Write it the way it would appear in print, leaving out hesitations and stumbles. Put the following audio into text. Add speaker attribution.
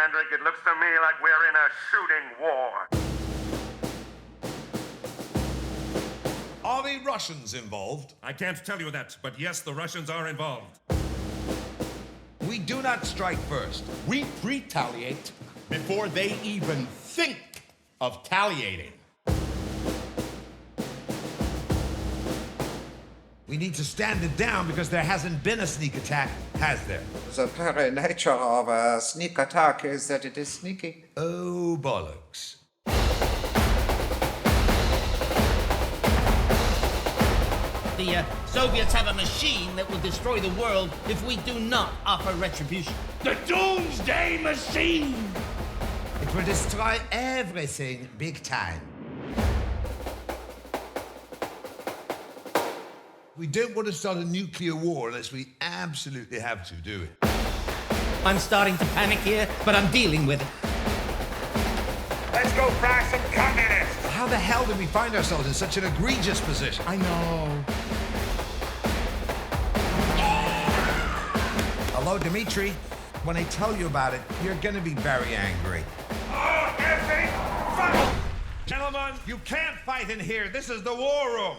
Speaker 1: Hendrik. It looks to me like we're in a shooting war.
Speaker 2: Are the Russians involved?
Speaker 3: I can't tell you that, but yes, the Russians are involved.
Speaker 2: We do not strike first.
Speaker 4: We retaliate before they even think of talliating.
Speaker 2: We need to stand it down because there hasn't been a sneak attack, has there?
Speaker 5: The very nature of a sneak attack is that it is sneaky.
Speaker 2: Oh, bollocks.
Speaker 6: The Soviets have a machine that will destroy the world if we do not offer retribution.
Speaker 4: The Doomsday Machine!
Speaker 2: It will destroy everything big time. We don't want to start a nuclear war unless we absolutely have to, do it?
Speaker 6: I'm starting to panic here, but I'm dealing with it.
Speaker 1: Let's go crash some communists!
Speaker 2: How the hell did we find ourselves in such an egregious position?
Speaker 6: I know.
Speaker 2: Hello, Dmitri. When I tell you about it, you're gonna be very angry.
Speaker 1: Oh, Jesse! Fuck!
Speaker 2: Gentlemen, you can't fight in here. This is the war room.